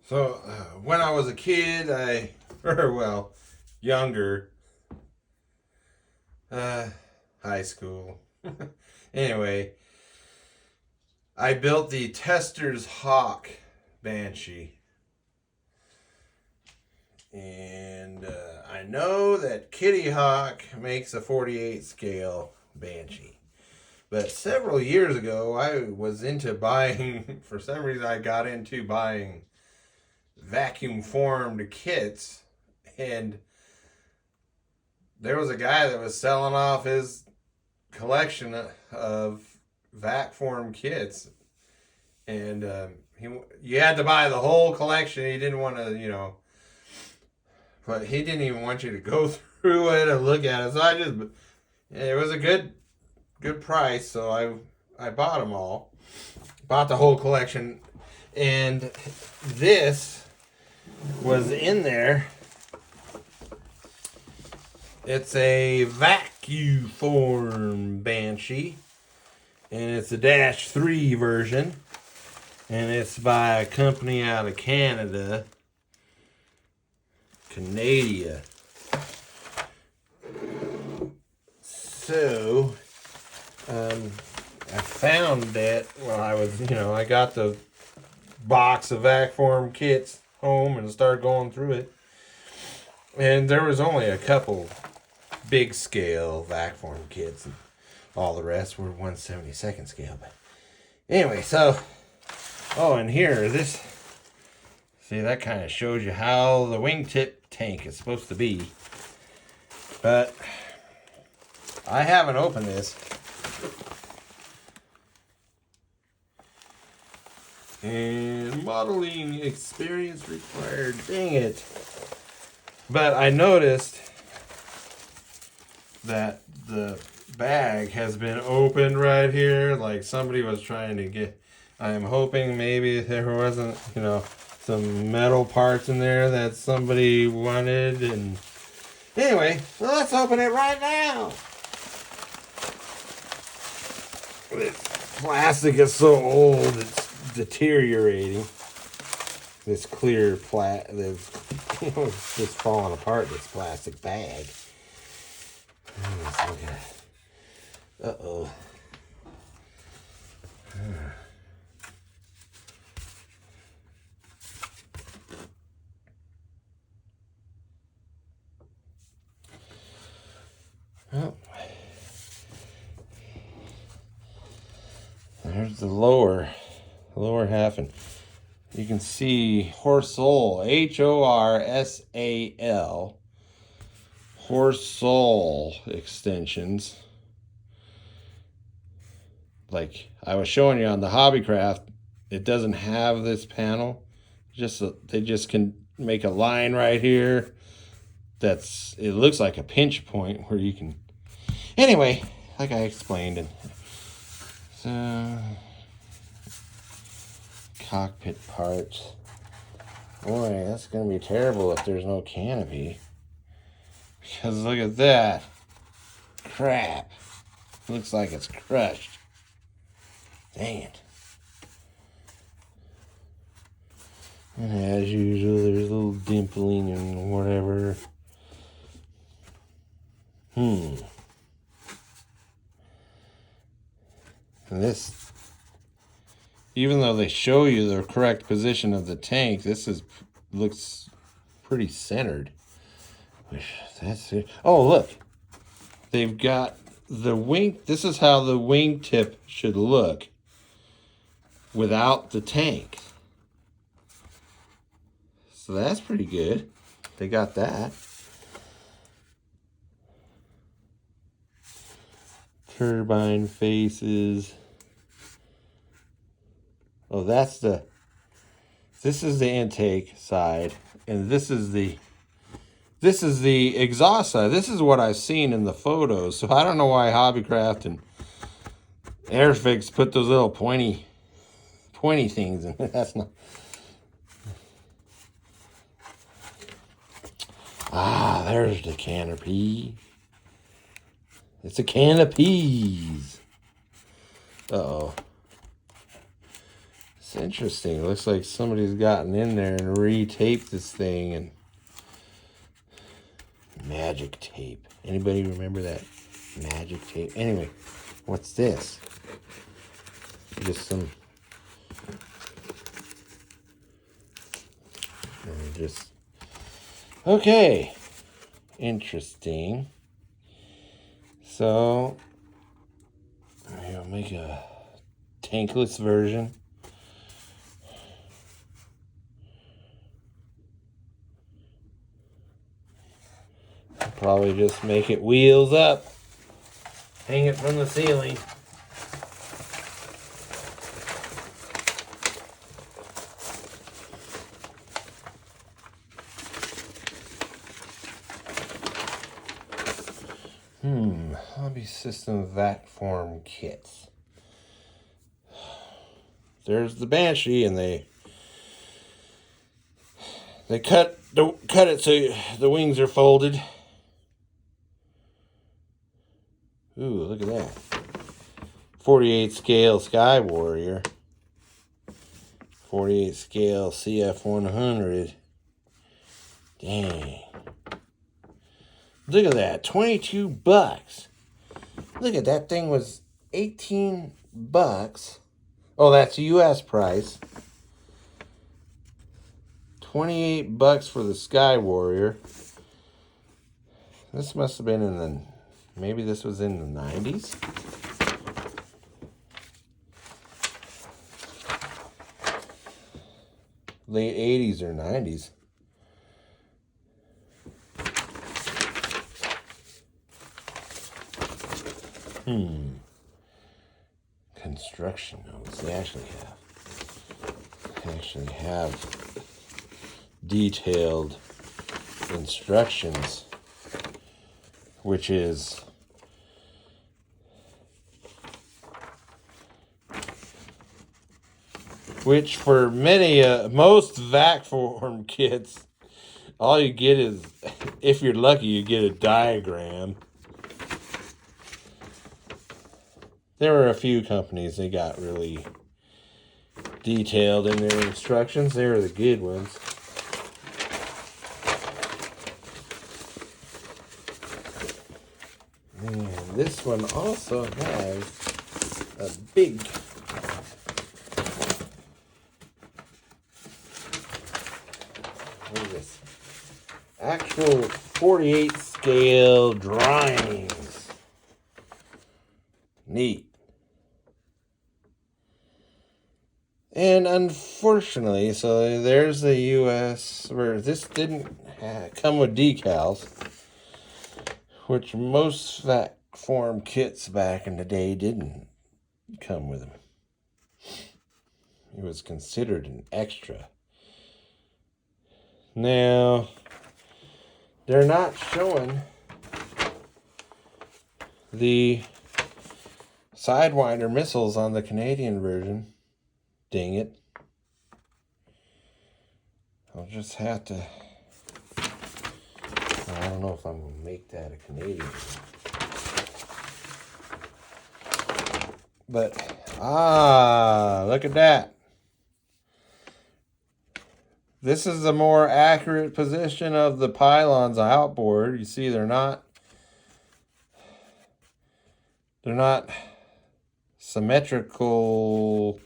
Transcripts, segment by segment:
So, when I was a kid, or well, younger, uh, high school. Anyway, I built the Tester's Hawk Banshee. And I know that Kitty Hawk makes a 48 scale Banshee. But several years ago, I was into buying, for some reason, I got into buying vacuum formed kits. And there was a guy that was selling off his collection of Vac-Form kits. And you had to buy the whole collection. He didn't want to, but he didn't even want you to go through it and look at it. So it was a good price. So I bought them all, bought the whole collection, and this was in there. It's a Vac-Form Banshee, and it's a -3 version, and it's by a company out of Canada. So, I found that when I got the box of Vac-Form kits home and started going through it. And there was only a couple big scale Vac-Form kits, and all the rest were 1/72 scale. But anyway, and here, see, that kind of shows you how the wingtip tank is supposed to be. But I haven't opened this. And modeling experience required. Dang it. But I noticed that the bag has been opened right here. Like somebody was trying to get... I'm hoping maybe there wasn't, some metal parts in there that somebody wanted. And anyway, so let's open it right now. This plastic is so old, it's deteriorating. This clear it's just falling apart, this plastic bag. Let's look at it. Uh-oh. Oh. There's the lower half, and you can see Horsal, Horsal, Horsal extensions. Like I was showing you on the Hobbycraft, it doesn't have this panel. They just can make a line right here. It looks like a pinch point where you can. Anyway, like I explained, and so cockpit parts. Boy, that's gonna be terrible if there's no canopy. Because look at that. Crap. Looks like it's crushed. Dang it. And as usual, there's a little dimpling and whatever. And this, even though they show you the correct position of the tank, looks pretty centered. That's it. Oh, look. They've got the wing. This is how the wingtip should look without the tank. So that's pretty good. They got that. Turbine faces. Oh, this is the intake side, and this is the exhaust side. This is what I've seen in the photos. So I don't know why Hobbycraft and Airfix put those little pointy things in. That's not. Ah, there's the canopy. It's a can of peas. Uh-oh. It's interesting. It looks like somebody's gotten in there and re-taped this thing. And magic tape. Anybody remember that magic tape? Anyway, what's this? Just some... Okay. Interesting. So, I'll make a tankless version. Probably just make it wheels up. Hang it from the ceiling. Hobby System Vac-Form kits. There's the Banshee, and they cut it so the wings are folded. Ooh, look at that. 48 scale Sky Warrior. 48 scale CF100. Dang. Look at that. 22 bucks. Look at that thing was 18 bucks. Oh, that's a US price. 28 bucks for the Sky Warrior. This must have been in the... Maybe this was in the 90s? Late 80s or 90s. Construction notes. They actually have detailed instructions, which is for most Vac-Form kits, all you get is, if you're lucky, you get a diagram. There were a few companies that got really detailed in their instructions. They were the good ones. And this one also has a big actual 48 scale drawings. Neat. And unfortunately, so there's the US where this didn't come with decals, which most Vac-Form kits back in the day didn't come with them. It was considered an extra. Now, they're not showing the Sidewinder missiles on the Canadian version. Dang it. I'll just have to... I don't know if I'm going to make that a Canadian. But, look at that. This is a more accurate position of the pylons outboard. You see they're not symmetrical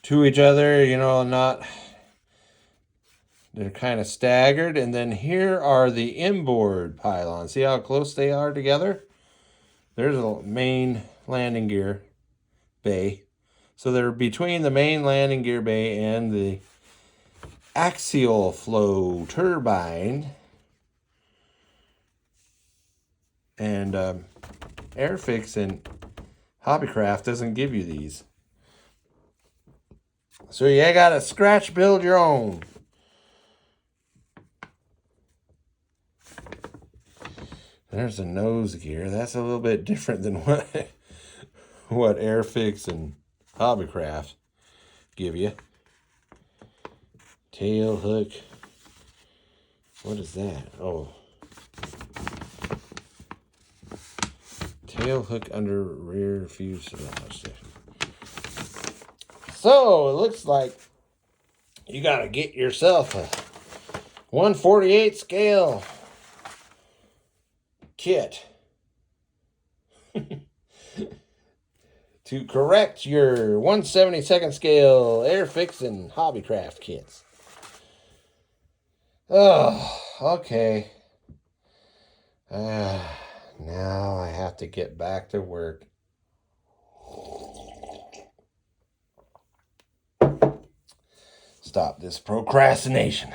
to each other, you know, they're kind of staggered. And then here are the inboard pylons. See how close they are together? There's a main landing gear bay. So they're between the main landing gear bay and the axial flow turbine. And Airfix and Hobbycraft doesn't give you these. So you gotta scratch build your own. There's a nose gear. That's a little bit different than what Airfix and Hobbycraft give you. Tail hook. What is that? Oh. Tail hook under rear fuselage section. So, it looks like you got to get yourself a 1/48 scale kit to correct your 1/72 scale Airfix and Hobbycraft kits. Oh, okay. Now I have to get back to work. Stop this procrastination.